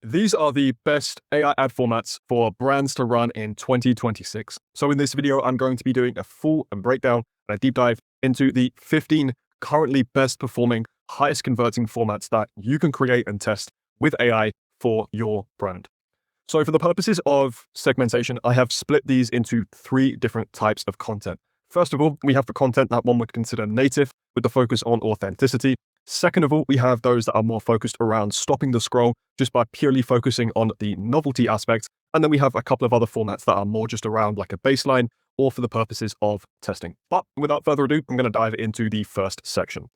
These are the best AI ad formats for brands to run in 2026. So in this video, I'm going to be doing a full breakdown and a deep dive into the 15 currently best performing, highest converting formats that you can create and test with AI for your brand. So for the purposes of segmentation, I have split these into three different types of content. First of all, we have the content that one would consider native with the focus on authenticity. Second of all, we have those that are more focused around stopping the scroll just by purely focusing on the novelty aspect. And then we have a couple of other formats that are more just around like a baseline or for the purposes of testing. But without further ado, I'm going to dive into the first section.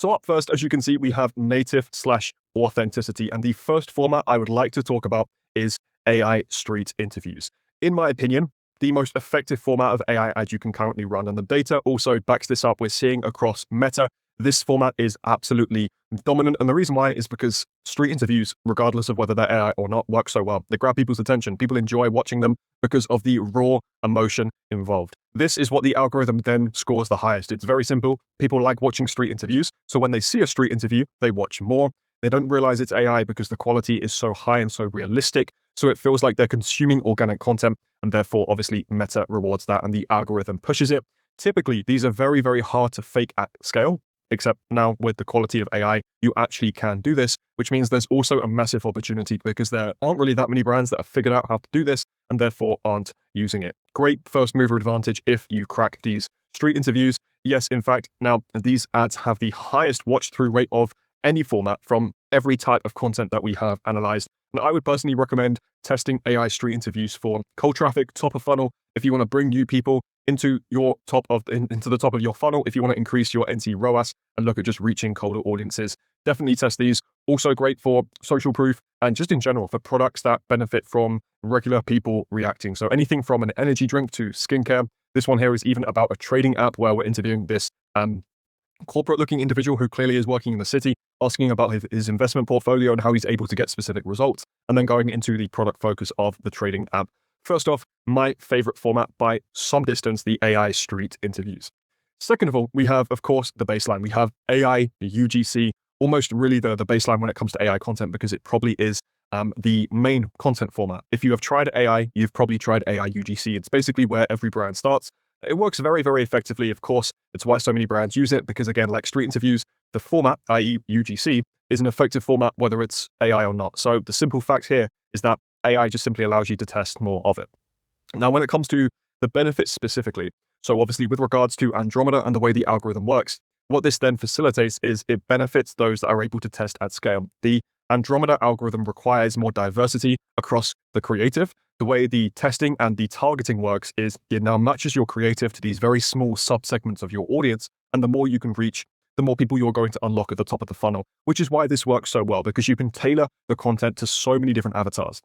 So up first, as you can see, we have native/authenticity. And the first format I would like to talk about is AI street interviews. In my opinion, the most effective format of AI ad you can currently run. And the data also backs this up. We're seeing across Meta, this format is absolutely dominant. And the reason why is because street interviews, regardless of whether they're AI or not, work so well. They grab people's attention. People enjoy watching them because of the raw emotion involved. This is what the algorithm then scores the highest. It's very simple. People like watching street interviews. So when they see a street interview, they watch more. They don't realize it's AI because the quality is so high and so realistic. So it feels like they're consuming organic content. And therefore, obviously, Meta rewards that and the algorithm pushes it. Typically, these are very, very hard to fake at scale. Except now with the quality of AI, you actually can do this, which means there's also a massive opportunity because there aren't really that many brands that have figured out how to do this and therefore aren't using it. Great first mover advantage if you crack these street interviews. Yes, in fact, now these ads have the highest watch through rate of any format from every type of content that we have analyzed. And I would personally recommend testing AI street interviews for cold traffic, top of funnel, if you want to bring new people into the top of your funnel, if you want to increase your NC ROAS and look at just reaching colder audiences. Definitely test these. Also great for social proof and just in general for products that benefit from regular people reacting. So anything from an energy drink to skincare. This one here is even about a trading app where we're interviewing this corporate looking individual who clearly is working in the city, asking about his investment portfolio and how he's able to get specific results, and then going into the product focus of the trading app. First off, my favorite format by some distance, the AI street interviews. Second of all, we have, of course, the baseline. We have AI UGC, almost really the baseline when it comes to AI content because it probably is the main content format. If you have tried AI, you've probably tried AI UGC. It's basically where every brand starts. It works very, very effectively. Of course, it's why so many brands use it because, again, like street interviews, the format, i.e. UGC, is an effective format whether it's AI or not. So the simple fact here is that AI just simply allows you to test more of it. Now, when it comes to the benefits specifically, so obviously with regards to Andromeda and the way the algorithm works, what this then facilitates is it benefits those that are able to test at scale. The Andromeda algorithm requires more diversity across the creative. The way the testing and the targeting works is it now matches your creative to these very small subsegments of your audience. And the more you can reach, the more people you're going to unlock at the top of the funnel, which is why this works so well because you can tailor the content to so many different avatars.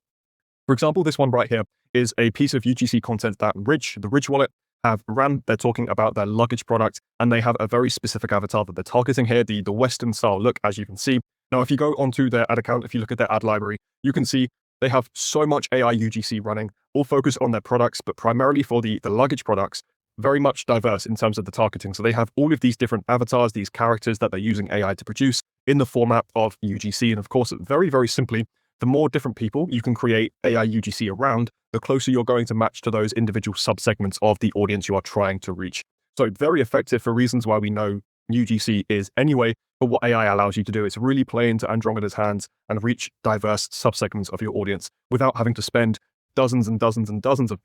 For example, this one right here is a piece of UGC content that the Ridge wallet have ran. They're talking about their luggage product and they have a very specific avatar that they're targeting here, the Western style look, as you can see. Now, if you go onto their ad account, if you look at their ad library, you can see they have so much AI UGC running, all focused on their products, but primarily for the luggage products, very much diverse in terms of the targeting. So they have all of these different avatars, these characters that they're using AI to produce in the format of UGC. And of course, very, very simply, the more different people you can create AI UGC around, the closer you're going to match to those individual subsegments of the audience you are trying to reach. So very effective for reasons why we know UGC is anyway, but what AI allows you to do is really play into Andromeda's hands and reach diverse subsegments of your audience without having to spend dozens and dozens and dozens of,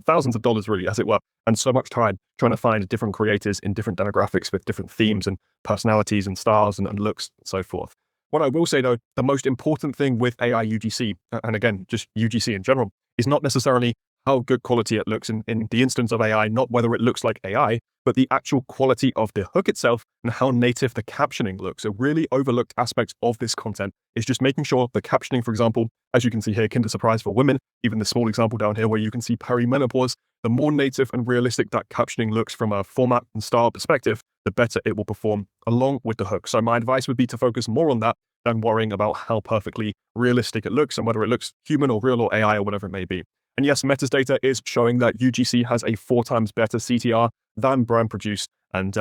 thousands of dollars really, as it were, and so much time trying to find different creators in different demographics with different themes and personalities and styles and looks and so forth. What I will say though, the most important thing with AI UGC, and again, just UGC in general, is not necessarily how good quality it looks in the instance of AI, not whether it looks like AI, but the actual quality of the hook itself and how native the captioning looks. A really overlooked aspect of this content is just making sure the captioning, for example, as you can see here, Kinder Surprise for women, even the small example down here where you can see perimenopause, the more native and realistic that captioning looks from a format and style perspective, the better it will perform along with the hook. So my advice would be to focus more on that than worrying about how perfectly realistic it looks and whether it looks human or real or AI or whatever it may be. And yes, Meta's data is showing that UGC has a 4 times better CTR than brand produced. And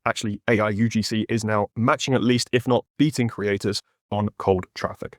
actually, AI UGC is now matching at least, if not beating creators on cold traffic.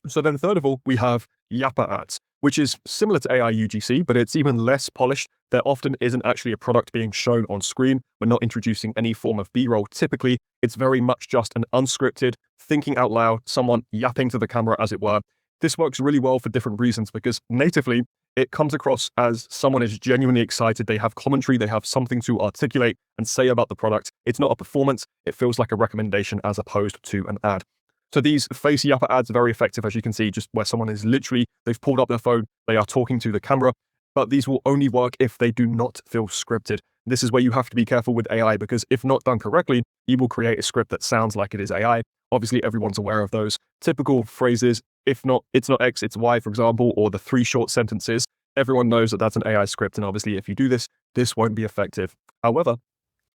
So then third of all, we have Yappa ads, which is similar to AI UGC, but it's even less polished. There often isn't actually a product being shown on screen. We're not introducing any form of B-roll. Typically, it's very much just an unscripted, thinking out loud, someone yapping to the camera, as it were. This works really well for different reasons because natively, it comes across as someone is genuinely excited. They have commentary, they have something to articulate and say about the product. It's not a performance. It feels like a recommendation as opposed to an ad. So these face Yappa ads are very effective, as you can see, just where someone is literally, they've pulled up their phone, they are talking to the camera, but these will only work if they do not feel scripted. This is where you have to be careful with AI because if not done correctly, you will create a script that sounds like it is AI. Obviously, everyone's aware of those typical phrases. If not, it's not X, it's Y, for example, or the 3 short sentences. Everyone knows that that's an AI script. And obviously, if you do this, this won't be effective. However,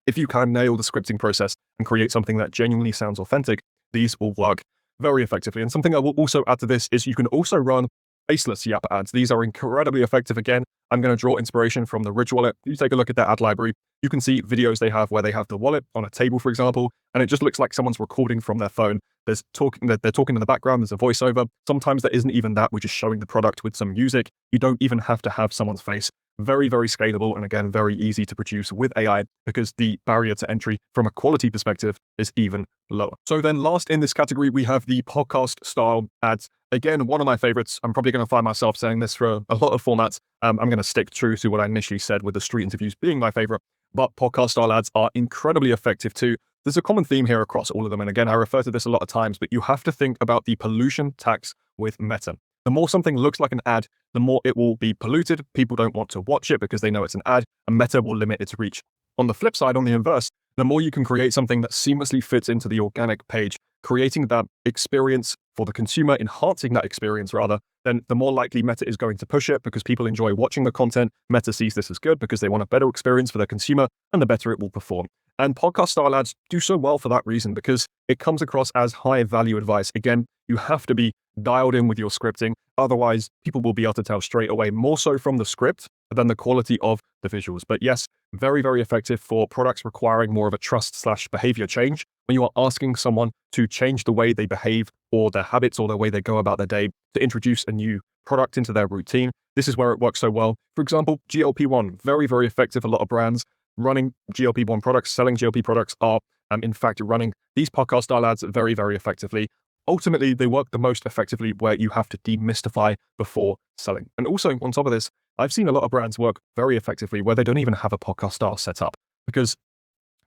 if you can nail the scripting process and create something that genuinely sounds authentic, these will work very effectively. And something I will also add to this is you can also run faceless Yappa ads. These are incredibly effective. Again, I'm going to draw inspiration from the Ridge wallet. You take a look at their ad library. You can see videos they have where they have the wallet on a table, for example, and it just looks like someone's recording from their phone. They're talking in the background. There's a voiceover. Sometimes there isn't even that. We're just showing the product with some music. You don't even have to have someone's face. Very, very scalable, and again, very easy to produce with AI because the barrier to entry from a quality perspective is even lower. So then last in this category, we have the podcast style ads. Again, one of my favorites. I'm probably going to find myself saying this for a lot of formats. I'm going to stick true to what I initially said with the street interviews being my favorite, but podcast style ads are incredibly effective too. There's a common theme here across all of them. And again, I refer to this a lot of times, but you have to think about the pollution tax with Meta. The more something looks like an ad, the more it will be polluted. People don't want to watch it because they know it's an ad, and Meta will limit its reach. On the flip side, on the inverse, the more you can create something that seamlessly fits into the organic page, creating that experience for the consumer, enhancing that experience rather, then the more likely Meta is going to push it because people enjoy watching the content. Meta sees this as good because they want a better experience for their consumer, and the better it will perform. And podcast style ads do so well for that reason because it comes across as high value advice. Again, you have to be dialed in with your scripting. Otherwise, people will be able to tell straight away, more so from the script than the quality of the visuals. But yes, very, very effective for products requiring more of a trust/behavior change. When you are asking someone to change the way they behave or their habits or the way they go about their day to introduce a new product into their routine, this is where it works so well. For example, GLP-1, very, very effective. A lot of brands running GLP-1 products, selling GLP products are in fact running these podcast style ads very, very effectively. Ultimately, they work the most effectively where you have to demystify before selling. And also on top of this, I've seen a lot of brands work very effectively where they don't even have a podcast style set up because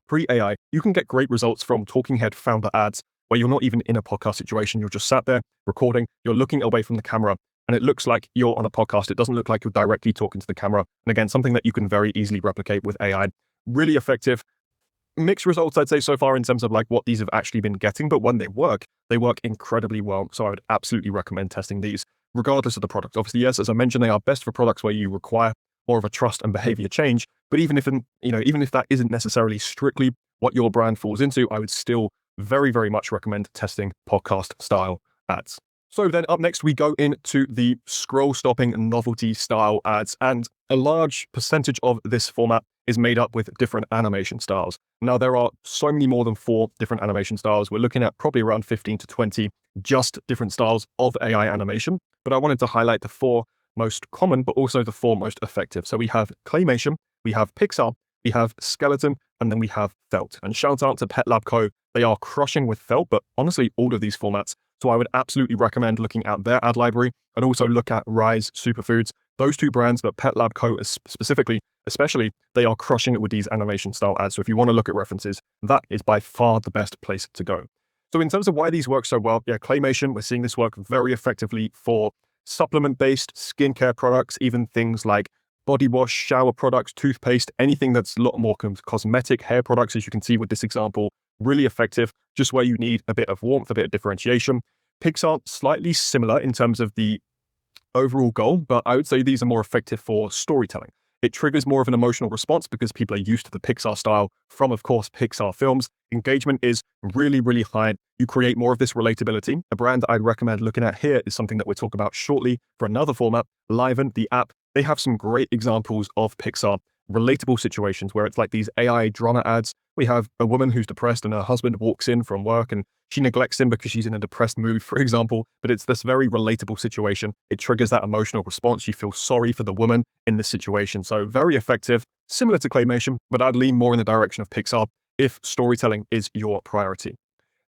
pre-AI, you can get great results from talking head founder ads where you're not even in a podcast situation. You're just sat there recording, you're looking away from the camera, and it looks like you're on a podcast. It doesn't look like you're directly talking to the camera. And again, something that you can very easily replicate with AI. Really effective. Mixed results, I'd say, so far in terms of like what these have actually been getting, but when they work incredibly well. So I would absolutely recommend testing these, regardless of the product. Obviously, yes, as I mentioned, they are best for products where you require more of a trust and behavior change. But even if that isn't necessarily strictly what your brand falls into, I would still very, very much recommend testing podcast style ads. So then up next, we go into the scroll stopping novelty style ads. And a large percentage of this format is made up with different animation styles. Now, there are so many more than 4 different animation styles. We're looking at probably around 15 to 20 just different styles of AI animation. But I wanted to highlight the 4 most common, but also the 4 most effective. So we have Claymation, we have Pixar, we have Skeleton, and then we have Felt. And shout out to Pet Lab Co. They are crushing with Felt, but honestly, all of these formats. So I would absolutely recommend looking at their ad library and also look at Rise Superfoods. Those 2 brands, but Pet Lab Co. especially, they are crushing it with these animation style ads. So if you want to look at references, that is by far the best place to go. So in terms of why these work so well, Claymation, we're seeing this work very effectively for supplement-based skincare products, even things like body wash, shower products, toothpaste, anything that's a lot more cosmetic, hair products, as you can see with this example, really effective, just where you need a bit of warmth, a bit of differentiation. Pixar, slightly similar in terms of the overall goal, but I would say these are more effective for storytelling. It triggers more of an emotional response because people are used to the Pixar style from, of course, Pixar films. Engagement is really, really high. You create more of this relatability. A brand I'd recommend looking at here is something that we'll talk about shortly for another format, Liven, the app. They have some great examples of Pixar relatable situations where it's like these AI drama ads. We have a woman who's depressed and her husband walks in from work and she neglects him because she's in a depressed mood, for example, but it's this very relatable situation. It triggers that emotional response. You feel sorry for the woman in this situation. So very effective, similar to claymation, but I'd lean more in the direction of Pixar if storytelling is your priority.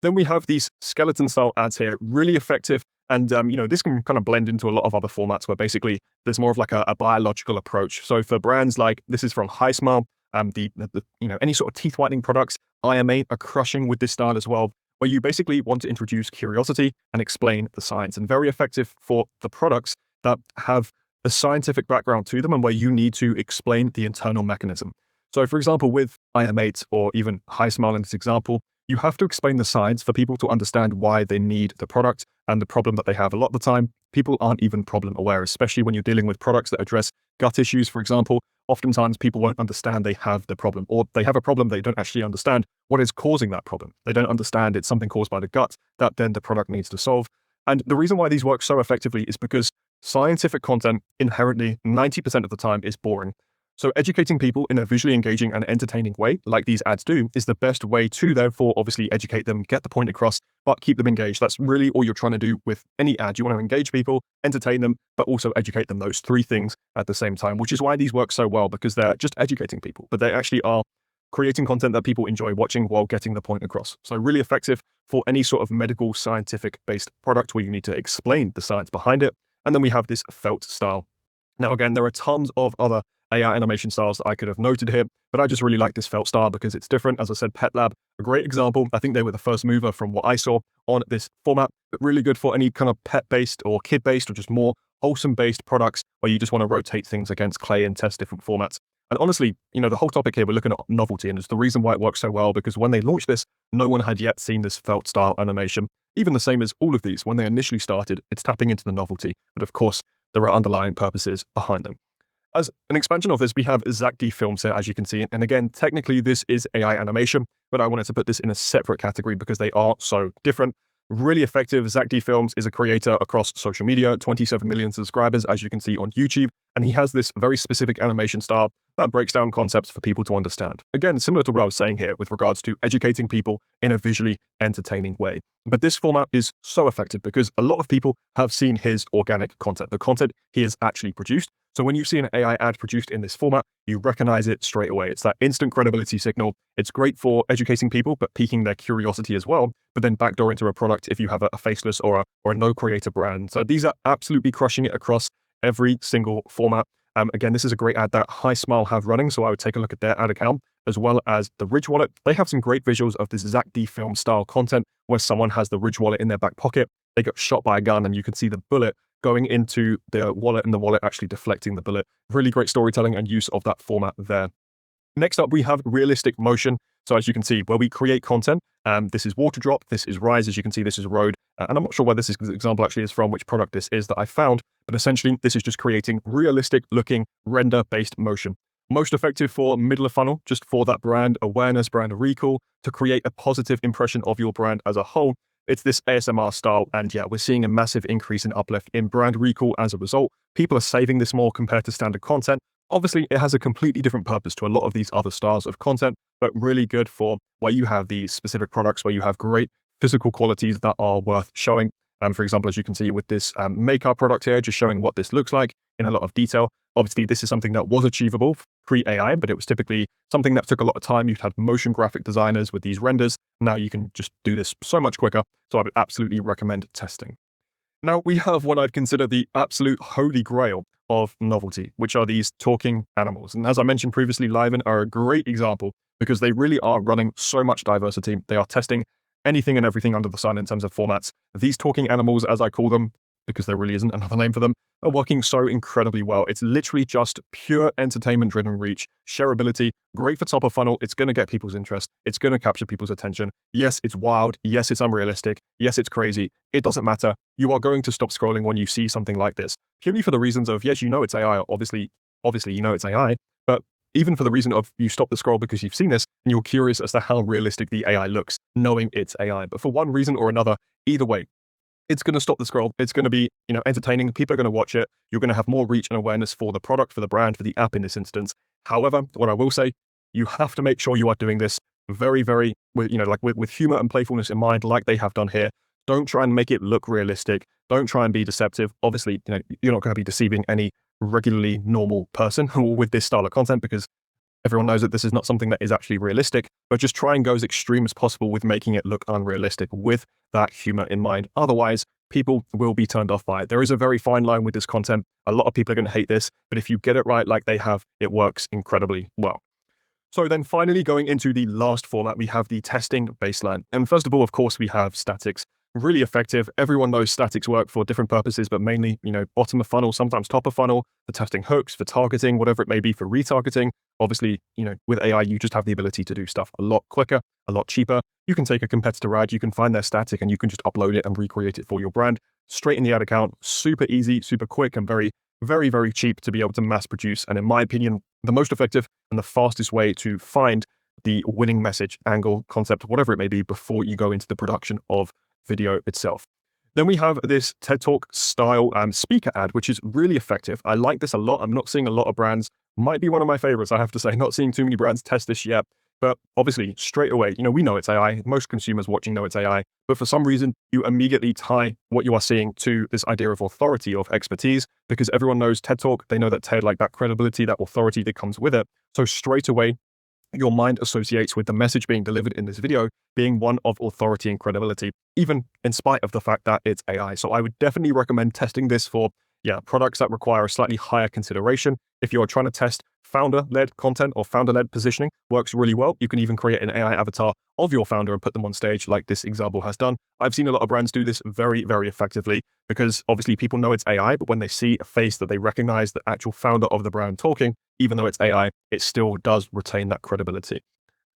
Then we have these skeleton style ads here, really effective. And, this can kind of blend into a lot of other formats where basically there's more of like a biological approach. So for brands like, this is from HiSmile, any sort of teeth whitening products, IM8 are crushing with this style as well, where you basically want to introduce curiosity and explain the science, and very effective for the products that have a scientific background to them and where you need to explain the internal mechanism. So for example, with IM8 or even HiSmile in this example, you have to explain the science for people to understand why they need the product and the problem that they have. A lot of the time, people aren't even problem aware, especially when you're dealing with products that address gut issues, for example. Oftentimes, people won't understand they have the problem, or they have a problem they don't actually understand what is causing that problem. They don't understand it's something caused by the gut that then the product needs to solve. And the reason why these work so effectively is because scientific content inherently 90% of the time is boring. So educating people in a visually engaging and entertaining way, like these ads do, is the best way to therefore obviously educate them, get the point across, but keep them engaged. That's really all you're trying to do with any ad. You want to engage people, entertain them, but also educate them, those three things at the same time, which is why these work so well, because they're just educating people, but they actually are creating content that people enjoy watching while getting the point across. So really effective for any sort of medical scientific based product where you need to explain the science behind it. And then we have this felt style. Now, again, there are tons of other AI animation styles that I could have noted here, but I just really like this felt style because it's different. As I said, Pet Lab, a great example. I think they were the first mover from what I saw on this format, but really good for any kind of pet-based or kid-based or just more wholesome-based products where you just want to rotate things against clay and test different formats. And honestly, the whole topic here, we're looking at novelty, and it's the reason why it works so well, because when they launched this, no one had yet seen this felt style animation. Even the same as all of these, when they initially started, it's tapping into the novelty, but of course, there are underlying purposes behind them. As an expansion of this, we have ZacD Films here, as you can see. And again, technically this is AI animation, but I wanted to put this in a separate category because they are so different. Really effective. ZacD Films is a creator across social media, 27 million subscribers, as you can see on YouTube. And he has this very specific animation style that breaks down concepts for people to understand. Again, similar to what I was saying here with regards to educating people in a visually entertaining way. But this format is so effective because a lot of people have seen his organic content, the content he has actually produced. So when you see an AI ad produced in this format, you recognize it straight away. It's that instant credibility signal. It's great for educating people, but piquing their curiosity as well, but then backdoor into a product if you have a faceless or a no creator brand. So these are absolutely crushing it across every single format. Again, this is a great ad that HiSmile have running, so I would take a look at their ad account, as well as the Ridge Wallet. They have some great visuals of this ZacD Film style content where someone has the Ridge Wallet in their back pocket. They got shot by a gun and you can see the bullet going into the wallet and the wallet actually deflecting the bullet. Really great storytelling and use of that format there. Next up, we have realistic motion. So as you can see, where we create content, this is Water Drop, this is Rise, as you can see, this is Road. And I'm not sure where this example actually is from, which product this is that I found, but essentially this is just creating realistic looking render-based motion. Most effective for middle of funnel, just for that brand awareness, brand recall, to create a positive impression of your brand as a whole. It's this ASMR style, and yeah, we're seeing a massive increase in uplift in brand recall as a result. People are saving this more compared to standard content. Obviously, it has a completely different purpose to a lot of these other styles of content, but really good for where you have these specific products where you have great physical qualities that are worth showing. For example, as you can see with this makeup product here, just showing what this looks like in a lot of detail. Obviously, this is something that was achievable pre-AI, but it was typically something that took a lot of time. You'd had motion graphic designers with these renders. Now you can just do this so much quicker. So I would absolutely recommend testing. Now we have what I'd consider the absolute holy grail of novelty, which are these talking animals. And as I mentioned previously, Livin are a great example because they really are running so much diversity. They are testing anything and everything under the sun in terms of formats. These talking animals, as I call them, because there really isn't another name for them, are working so incredibly well. It's literally just pure entertainment-driven reach, shareability, great for top of funnel. It's going to get people's interest. It's going to capture people's attention. Yes, it's wild. Yes, it's unrealistic. Yes, it's crazy. It doesn't matter. You are going to stop scrolling when you see something like this, purely for the reasons of, yes, you know it's AI. Obviously, you know it's AI, but even for the reason of you stop the scroll because you've seen this and you're curious as to how realistic the AI looks, knowing it's AI. But for one reason or another, either way, it's going to stop the scroll. It's going to be, entertaining. People are going to watch it. You're going to have more reach and awareness for the product, for the brand, for the app in this instance. However, what I will say, you have to make sure you are doing this very, very, with humor and playfulness in mind, like they have done here. Don't try and make it look realistic. Don't try and be deceptive. Obviously, you're not going to be deceiving any regularly normal person with this style of content, because everyone knows that this is not something that is actually realistic, but just try and go as extreme as possible with making it look unrealistic with that humor in mind. Otherwise, people will be turned off by it. There is a very fine line with this content. A lot of people are going to hate this, but if you get it right like they have, it works incredibly well. So then finally, going into the last format, we have the testing baseline. And first of all, of course, we have statics. Really effective. Everyone knows statics work for different purposes, but mainly, bottom of funnel, sometimes top of funnel, for testing hooks, for targeting, whatever it may be, for retargeting. Obviously, with AI, you just have the ability to do stuff a lot quicker, a lot cheaper. You can take a competitor ad, you can find their static, and you can just upload it and recreate it for your brand straight in the ad account. Super easy, super quick, and very, very, very cheap to be able to mass produce. And in my opinion, the most effective and the fastest way to find the winning message, angle, concept, whatever it may be, before you go into the production of video itself. Then we have this TED Talk style speaker ad, which is really effective. I like this a lot. I'm not seeing a lot of brands. Might be one of my favorites, I have to say. Not seeing too many brands test this yet. But obviously, straight away, we know it's AI. Most consumers watching know it's AI. But for some reason, you immediately tie what you are seeing to this idea of authority, of expertise, because everyone knows TED Talk. They know that TED, like that credibility, that authority that comes with it. So straight away, your mind associates with the message being delivered in this video being one of authority and credibility, even in spite of the fact that it's AI. So I would definitely recommend testing this for, products that require a slightly higher consideration. If you are trying to test founder-led content or founder-led positioning, works really well. You can even create an AI avatar of your founder and put them on stage like this example has done. I've seen a lot of brands do this very, very effectively, because obviously people know it's AI, but when they see a face that they recognize the actual founder of the brand talking, even though it's AI, it still does retain that credibility.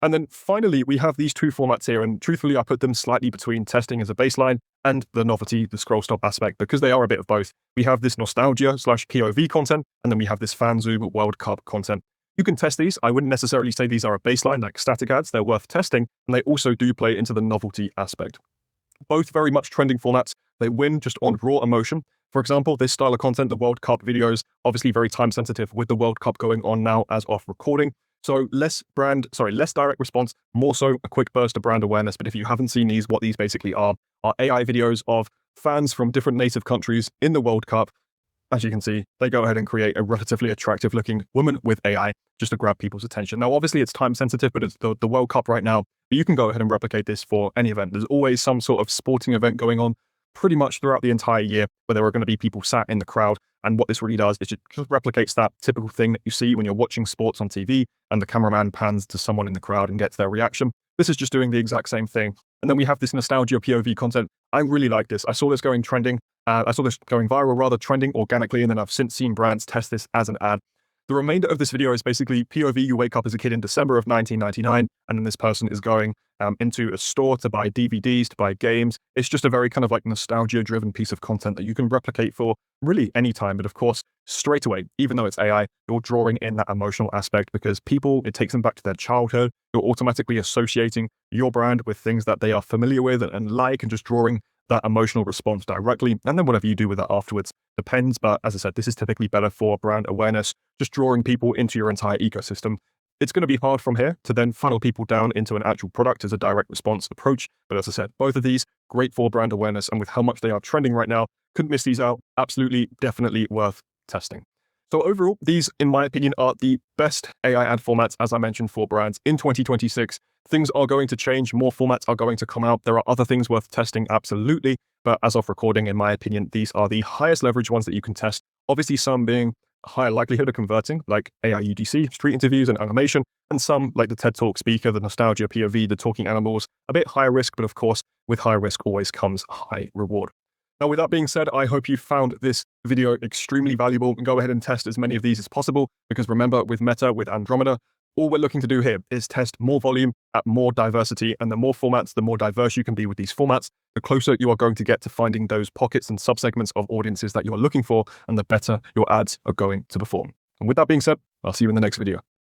And then finally, we have these two formats here, and truthfully, I put them slightly between testing as a baseline and the novelty, the scroll stop aspect, because they are a bit of both. We have this nostalgia/POV content, and then we have this fan zoom World Cup content. You can test these. I wouldn't necessarily say these are a baseline like static ads. They're worth testing, and they also do play into the novelty aspect. Both very much trending formats. They win just on raw emotion. For example, this style of content, the World Cup videos, obviously very time sensitive with the World Cup going on now as of recording. So less direct response, more so a quick burst of brand awareness. But if you haven't seen these, what these basically are AI videos of fans from different native countries in the World Cup. As you can see, they go ahead and create a relatively attractive looking woman with AI just to grab people's attention. Now, obviously it's time sensitive, but it's the World Cup right now. But you can go ahead and replicate this for any event. There's always some sort of sporting event going on pretty much throughout the entire year where there are going to be people sat in the crowd. And what this really does is it just replicates that typical thing that you see when you're watching sports on TV and the cameraman pans to someone in the crowd and gets their reaction. This is just doing the exact same thing. And then we have this nostalgia POV content. I really like this. I saw this going trending. I saw this going viral, rather trending organically, and then I've since seen brands test this as an ad. The remainder of this video is basically POV, you wake up as a kid in December of 1999, and then this person is going into a store to buy DVDs, to buy games. It's just a very kind of like nostalgia-driven piece of content that you can replicate for really any time. But of course, straight away, even though it's AI, you're drawing in that emotional aspect because people, it takes them back to their childhood. You're automatically associating your brand with things that they are familiar with and like, and just drawing that emotional response directly. And then whatever you do with that afterwards depends. But as I said, this is typically better for brand awareness, just drawing people into your entire ecosystem. It's going to be hard from here to then funnel people down into an actual product as a direct response approach. But as I said, both of these, great for brand awareness, and with how much they are trending right now, couldn't miss these out. Absolutely, definitely worth testing. So overall, these, in my opinion, are the best AI ad formats, as I mentioned, for brands in 2026. Things are going to change. More formats are going to come out. There are other things worth testing, absolutely. But as of recording, in my opinion, these are the highest leverage ones that you can test. Obviously, some being a higher likelihood of converting, like AI UGC, street interviews and animation, and some like the TED Talk speaker, the nostalgia POV, the talking animals, a bit higher risk, but of course, with high risk always comes high reward. Now, with that being said, I hope you found this video extremely valuable. Go ahead and test as many of these as possible, because remember, with Meta, with Andromeda, all we're looking to do here is test more volume at more diversity, and the more formats, the more diverse you can be with these formats, the closer you are going to get to finding those pockets and subsegments of audiences that you are looking for, and the better your ads are going to perform. And with that being said, I'll see you in the next video.